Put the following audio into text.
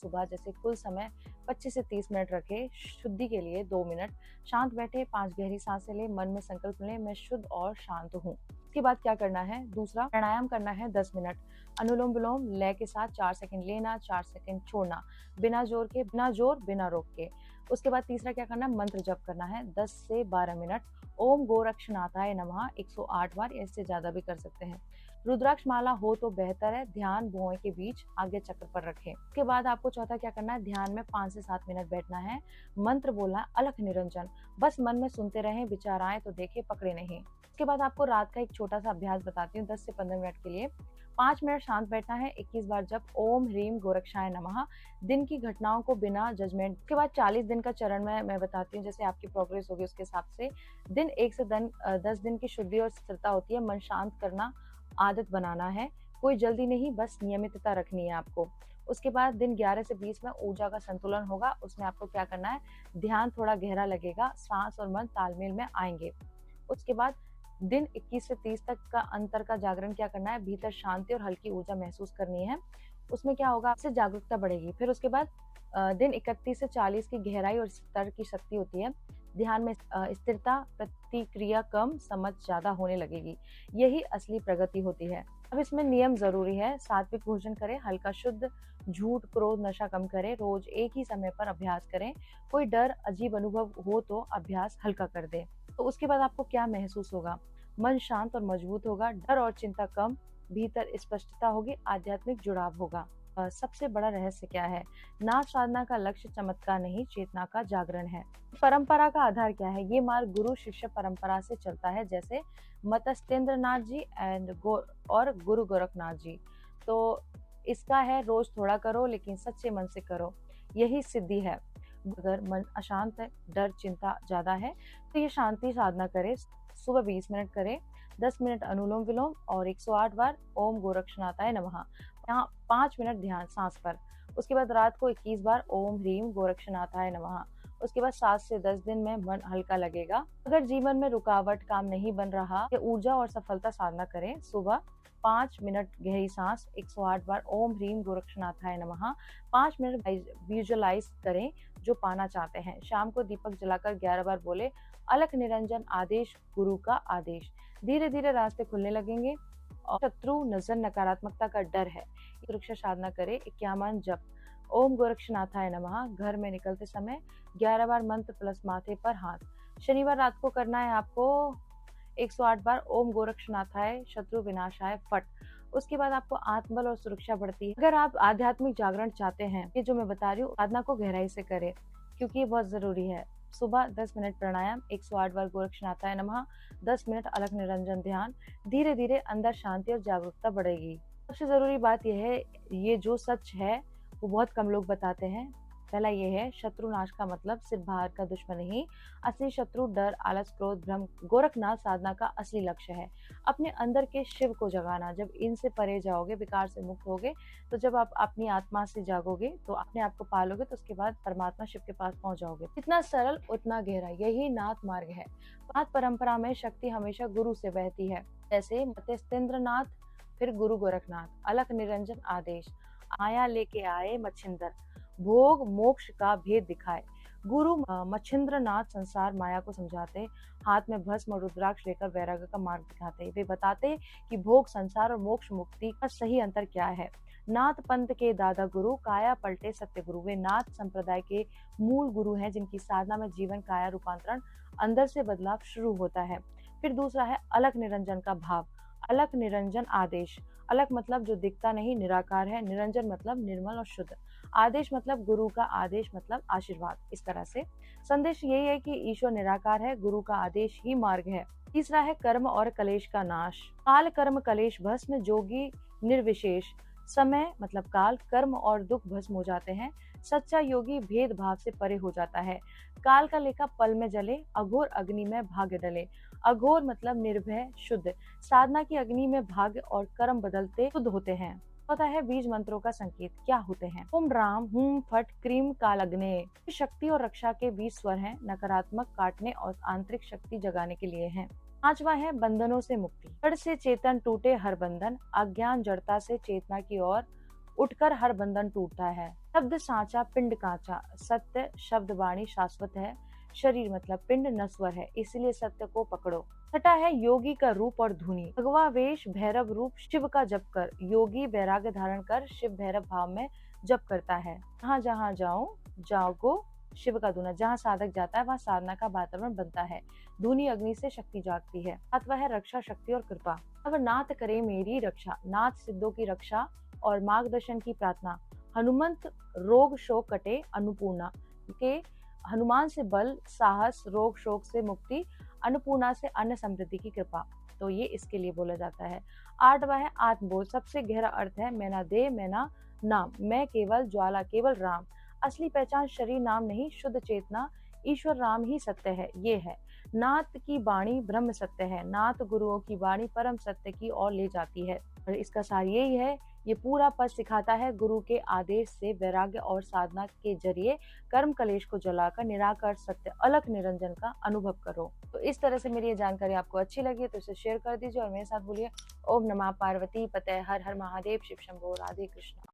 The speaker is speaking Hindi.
सुबह जैसे कुल समय 25 से 30 मिनट रखें, शुद्धि के लिए 2 मिनट, शांत बैठे, 5 गहरी सांसें लें, मन में संकल्प लें, मैं शुद्ध और शांत हूँ। उसके बाद क्या करना है, दूसरा प्राणायाम करना है 10 मिनट, अनुलोम विलोम लय के साथ 4 सेकंड लेना, 4 सेकंड छोड़ना, बिना जोर बिना रोक के। उसके बाद तीसरा क्या करना है, मंत्र जप करना है 10 से 12 मिनट, ओम गोरक्षनाथाय नमः 108 बार, इससे ज्यादा भी कर सकते हैं। रुद्राक्ष माला हो तो बेहतर है, ध्यान भुओं के बीच आगे चक्र पर रखें। उसके बाद आपको चौथा क्या करना है, ध्यान में 5 से 7 मिनट बैठना है, मंत्र बोलना है अलख निरंजन, बस मन में सुनते रहें, विचार आए तो देखे, पकड़े नहीं। उसके बाद आपको रात का एक छोटा सा अभ्यास बताती हूँ 10 से 15 मिनट के लिए। 5 मिनट शांत बैठना है, 21 बार जप ओम ह्रीम गोरक्षाय नमः, दिन की घटनाओं को बिना जजमेंट। उसके बाद 40 दिन का चरण मैं बताती हूँ, जैसे आपकी प्रोग्रेस होगी उसके हिसाब से। दिन 1 से 10 दिन की शुद्धि और स्थिरता होती है, मन शांत करना आदत बनाना है, कोई जल्दी नहीं, बस नियमितता रखनी है आपको। उसके बाद दिन 11 से 20 में ऊर्जा का संतुलन होगा, उसमें आपको क्या करना है, ध्यान थोड़ा गहरा लगेगा, सांस और मन तालमेल में आएंगे। उसके बाद दिन 21 से 30 तक का अंतर का जागरण क्या करना है, भीतर शांति और हल्की ऊर्जा महसूस करनी है, उसमें क्या होगा, आपसे जागरूकता बढ़ेगी। फिर उसके बाद दिन 31 से 40 की गहराई और स्तर की शक्ति होती है, ध्यान में स्थिरता, प्रतिक्रिया कम, समझ ज्यादा होने लगेगी, यही असली प्रगति होती है। अब इसमें नियम जरूरी है, सात्विक भोजन करें, हल्का शुद्ध, झूठ क्रोध नशा कम करें, रोज एक ही समय पर अभ्यास करें, कोई डर अजीब अनुभव हो तो अभ्यास हल्का कर दे। तो उसके बाद आपको क्या महसूस होगा, मन शांत और मजबूत होगा, डर और चिंता कम, भीतर स्पष्टता होगी, आध्यात्मिक जुड़ाव होगा। सबसे बड़ा रहस्य क्या है, नाथ साधना का लक्ष्य चमत्कार नहीं, चेतना का जागरण है। परंपरा का आधार क्या है, ये मार्ग गुरु शिष्य परंपरा से चलता है, जैसे मतस्तेंद्र नाथ जी और गुरु गोरखनाथ जी। तो इसका है रोज थोड़ा करो लेकिन सच्चे मन से करो, यही सिद्धि है। अगर मन अशांत है, डर चिंता ज्यादा है, तो ये शांति साधना करे, सुबह 20 मिनट करे, 10 मिनट अनुलोम विलोम और 108 बार ओम गोरक्षनाथाय नमः, यहाँ 5 मिनट ध्यान सांस पर। उसके बाद रात को 21 बार ओम ह्रीम गोरक्षनाथाय नमः। उसके बाद 7 से 10 दिन में मन हल्का लगेगा। अगर जीवन में रुकावट, काम नहीं बन रहा, या ऊर्जा और सफलता साधना करें, सुबह 5 मिनट गहरी सांस, 108 बार ओम ह्रीम गोरक्षनाथाय नमः, 5 मिनट विजुअलाइज करें जो पाना चाहते हैं। शाम को दीपक जलाकर 11 बार बोले अलख निरंजन आदेश गुरु का आदेश, धीरे धीरे रास्ते खुलने लगेंगे और शत्रु नजर नकारात्मकता का डर है, सुरक्षा साधना करे। 51 जप ओम गोरक्षनाथाय नमः, घर में निकलते समय 11 बार मंत्र प्लस माथे पर हाथ। शनिवार रात को करना है आपको 108 बार ओम गोरक्षनाथाय शत्रु विनाशाय फट। उसके बाद आपको आत्मबल और सुरक्षा बढ़ती है। अगर आप आध्यात्मिक जागरण चाहते हैं, ये जो मैं बता रही हूँ, साधना को गहराई से करें क्योंकि ये बहुत जरूरी है। सुबह 10 मिनट प्राणायाम, 108 बार गोरक्षनाथाय नमः, 10 मिनट अलख निरंजन ध्यान, धीरे धीरे अंदर शांति और जागरूकता बढ़ेगी। सबसे जरूरी बात यह है, ये जो सच है वो बहुत कम लोग बताते हैं। पहला ये है, शत्रु नाश का मतलब सिर्फ बाहर का दुश्मन नहीं, असली शत्रु डर, आलस, क्रोध, भ्रम। गोरखनाथ साधना का असली लक्ष्य है अपने अंदर के शिव को जगाना। जब इनसे परे जाओगे, विकार से मुक्त होगे, तो जब आप अपनी आत्मा से जागोगे तो अपने आप को पालोगे, तो उसके बाद परमात्मा शिव के पास पहुंच जाओगे। जितना सरल उतना गहरा, यही नाथ मार्ग है। नाथ परंपरा में शक्ति हमेशा गुरु से बहती है, जैसे मत्स्येंद्र नाथ, फिर गुरु गोरखनाथ, अलख निरंजन आदेश, आया लेके आए मच्छिंदर, भोग मोक्ष का भेद दिखाए। गुरु मच्छिंद्र नाथ संसार माया को समझाते, हाथ में भस्म और रुद्राक्ष लेकर वैराग्य का मार्ग दिखाते। वे बताते कि भोग, संसार और मोक्ष मुक्ति का सही अंतर क्या है। नाथ पंथ के दादा गुरु, काया पलटे सत्य गुरु। वे नाथ संप्रदाय के मूल गुरु हैं, जिनकी साधना में जीवन काया रूपांतरण, अंदर से बदलाव शुरू होता है। फिर दूसरा है अलख निरंजन का भाव, अलख निरंजन आदेश। अलख मतलब जो दिखता नहीं, निराकार है, निरंजन मतलब निर्मल और शुद्ध, आदेश मतलब गुरु का आदेश मतलब आशीर्वाद। इस तरह से संदेश यही है कि ईश्वर निराकार है, गुरु का आदेश ही मार्ग है। तीसरा है कर्म और कलेश का नाश, काल कर्म कलेश भस्म, जोगी निर्विशेष। समय मतलब काल, कर्म और दुख भस्म हो जाते हैं। सच्चा योगी भेदभाव से परे हो जाता है। काल का लेखा पल में जले, अघोर अग्नि में भाग्य डले। अघोर मतलब निर्भय, शुद्ध। साधना की अग्नि में भाग्य और कर्म बदलते शुद्ध होते हैं। होता है बीज मंत्रों का संकेत क्या होते हैं, ओम राम, हुम फट, क्रीम, कालग्ने। शक्ति और रक्षा के 20 स्वर हैं, नकारात्मक काटने और आंतरिक शक्ति जगाने के लिए हैं। पांचवा है बंधनों से मुक्ति, जड़ से चेतन टूटे हर बंधन, अज्ञान जड़ता से चेतना की ओर उठकर हर बंधन टूटता है। शब्द साचा पिंड कांचा, सत्य शब्द वाणी शाश्वत है। शरीर मतलब पिंड नश्वर है, इसलिए सत्य को पकड़ो। छठा है योगी का रूप और धुनी। भगवा वेश भैरव रूप शिव का जप कर। योगी वैराग्य धारण कर शिव भैरव भाव में जप करता है। जहाँ जहाँ जाओ जागो शिव का धुना। जहाँ साधक जाता है वहाँ साधना का वातावरण बनता है। धुनी अग्नि से शक्ति जागती है। सातवां है रक्षा शक्ति और कृपा। अब नाथ करे मेरी रक्षा। नाथ सिद्धों की रक्षा और मार्गदर्शन की प्रार्थना। हनुमंत रोग शोक कटे अन्नपूर्णा के। हनुमान से बल साहस रोग शोक से मुक्ति, अन्नपूर्णा से अन्न समृद्धि की कृपा। तो ये इसके लिए बोला जाता है। आठवां है आत्मबोध। सबसे गहरा अर्थ है मैं ना देह मैं ना नाम, मैं केवल ज्वाला केवल राम। असली पहचान शरीर नाम नहीं, शुद्ध चेतना ईश्वर राम ही सत्य है। ये है नाथ की वाणी ब्रह्म सत्य है। नाथ गुरुओं की वाणी परम सत्य की ओर ले जाती है। और इसका सार यही है, ये पूरा पद सिखाता है गुरु के आदेश से वैराग्य और साधना के जरिए कर्म कलेश को जलाकर निराकार सत्य अलख निरंजन का अनुभव करो। तो इस तरह से मेरी ये जानकारी आपको अच्छी लगी तो इसे शेयर कर दीजिए और मेरे साथ बोलिए ओम नमः पार्वती पते हर हर महादेव शिव शंभो राधे कृष्ण।